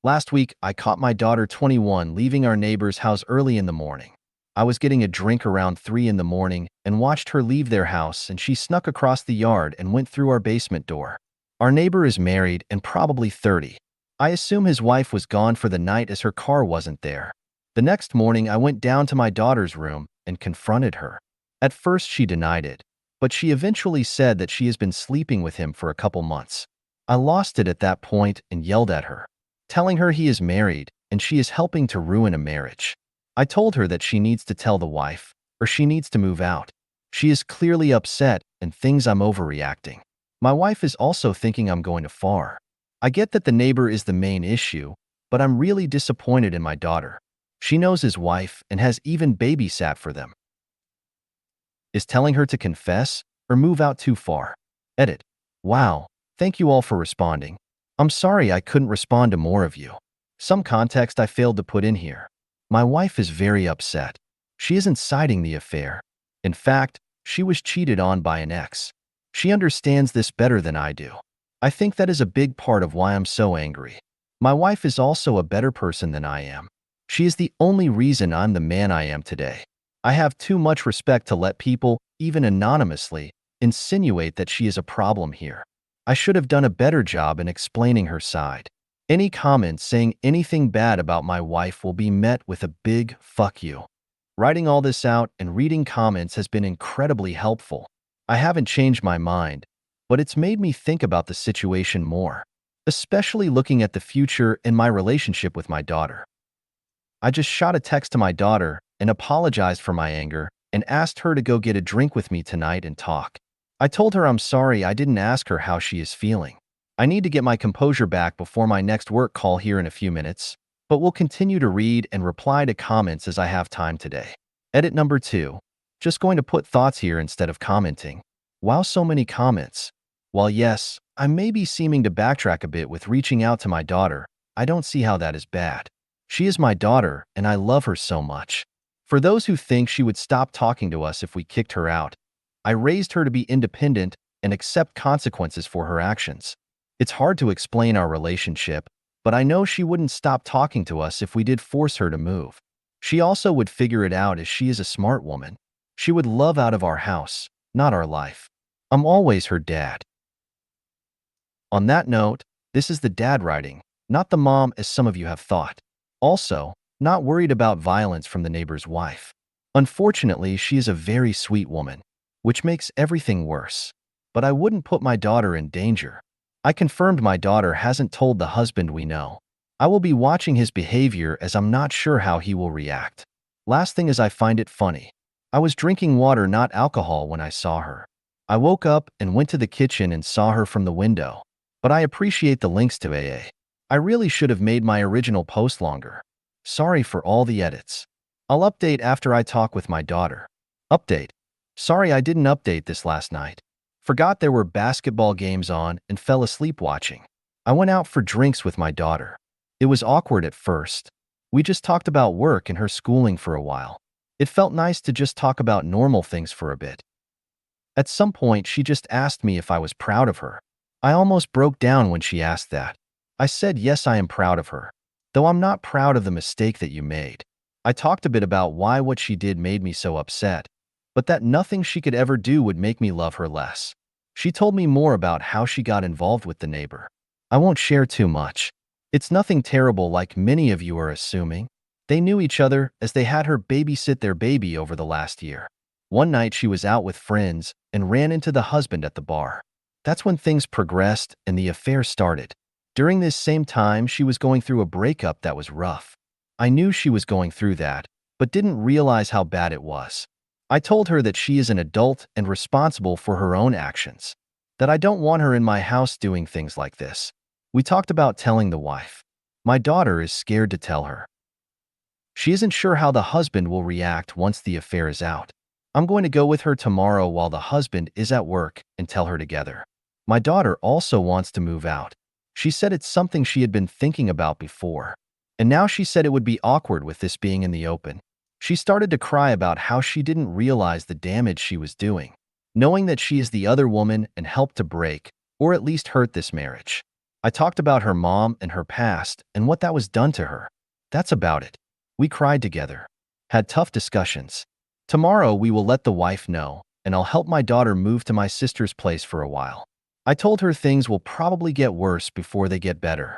Last week, I caught my daughter 21 leaving our neighbor's house early in the morning. I was getting a drink around 3 in the morning and watched her leave their house, and she snuck across the yard and went through our basement door. Our neighbor is married and probably 30. I assume his wife was gone for the night as her car wasn't there. The next morning, I went down to my daughter's room and confronted her. At first, she denied it, but she eventually said that she has been sleeping with him for a couple months. I lost it at that point and yelled at her, telling her he is married and she is helping to ruin a marriage. I told her that she needs to tell the wife, or she needs to move out. She is clearly upset and thinks I'm overreacting. My wife is also thinking I'm going too far. I get that the neighbor is the main issue, but I'm really disappointed in my daughter. She knows his wife and has even babysat for them. Is telling her to confess or move out too far? Edit. Wow, thank you all for responding. I'm sorry I couldn't respond to more of you. Some context I failed to put in here. My wife is very upset. She isn't citing the affair. In fact, she was cheated on by an ex. She understands this better than I do. I think that is a big part of why I'm so angry. My wife is also a better person than I am. She is the only reason I'm the man I am today. I have too much respect to let people, even anonymously, insinuate that she is a problem here. I should have done a better job in explaining her side. Any comments saying anything bad about my wife will be met with a big fuck you. Writing all this out and reading comments has been incredibly helpful. I haven't changed my mind, but it's made me think about the situation more, especially looking at the future in my relationship with my daughter. I just shot a text to my daughter and apologized for my anger and asked her to go get a drink with me tonight and talk. I told her I'm sorry I didn't ask her how she is feeling. I need to get my composure back before my next work call here in a few minutes, but we'll continue to read and reply to comments as I have time today. Edit number 2. Just going to put thoughts here instead of commenting. Wow, so many comments. While yes, I may be seeming to backtrack a bit with reaching out to my daughter, I don't see how that is bad. She is my daughter and I love her so much. For those who think she would stop talking to us if we kicked her out, I raised her to be independent and accept consequences for her actions. It's hard to explain our relationship, but I know she wouldn't stop talking to us if we did force her to move. She also would figure it out as she is a smart woman. She would love out of our house, not our life. I'm always her dad. On that note, this is the dad writing, not the mom as some of you have thought. Also, not worried about violence from the neighbor's wife. Unfortunately, she is a very sweet woman, which makes everything worse. But I wouldn't put my daughter in danger. I confirmed my daughter hasn't told the husband we know. I will be watching his behavior as I'm not sure how he will react. Last thing is I find it funny. I was drinking water, not alcohol, when I saw her. I woke up and went to the kitchen and saw her from the window. But I appreciate the links to AA. I really should have made my original post longer. Sorry for all the edits. I'll update after I talk with my daughter. Update. Sorry I didn't update this last night. Forgot there were basketball games on and fell asleep watching. I went out for drinks with my daughter. It was awkward at first. We just talked about work and her schooling for a while. It felt nice to just talk about normal things for a bit. At some point, she just asked me if I was proud of her. I almost broke down when she asked that. I said yes, I am proud of her, though I'm not proud of the mistake that you made. I talked a bit about why what she did made me so upset, but that nothing she could ever do would make me love her less. She told me more about how she got involved with the neighbor. I won't share too much. It's nothing terrible like many of you are assuming. They knew each other as they had her babysit their baby over the last year. One night she was out with friends and ran into the husband at the bar. That's when things progressed and the affair started. During this same time, she was going through a breakup that was rough. I knew she was going through that, but didn't realize how bad it was. I told her that she is an adult and responsible for her own actions, that I don't want her in my house doing things like this. We talked about telling the wife. My daughter is scared to tell her. She isn't sure how the husband will react once the affair is out. I'm going to go with her tomorrow while the husband is at work and tell her together. My daughter also wants to move out. She said it's something she had been thinking about before, and now she said it would be awkward with this being in the open. She started to cry about how she didn't realize the damage she was doing, knowing that she is the other woman and helped to break, or at least hurt this marriage. I talked about her mom and her past and what that was done to her. That's about it. We cried together, had tough discussions. Tomorrow we will let the wife know, and I'll help my daughter move to my sister's place for a while. I told her things will probably get worse before they get better.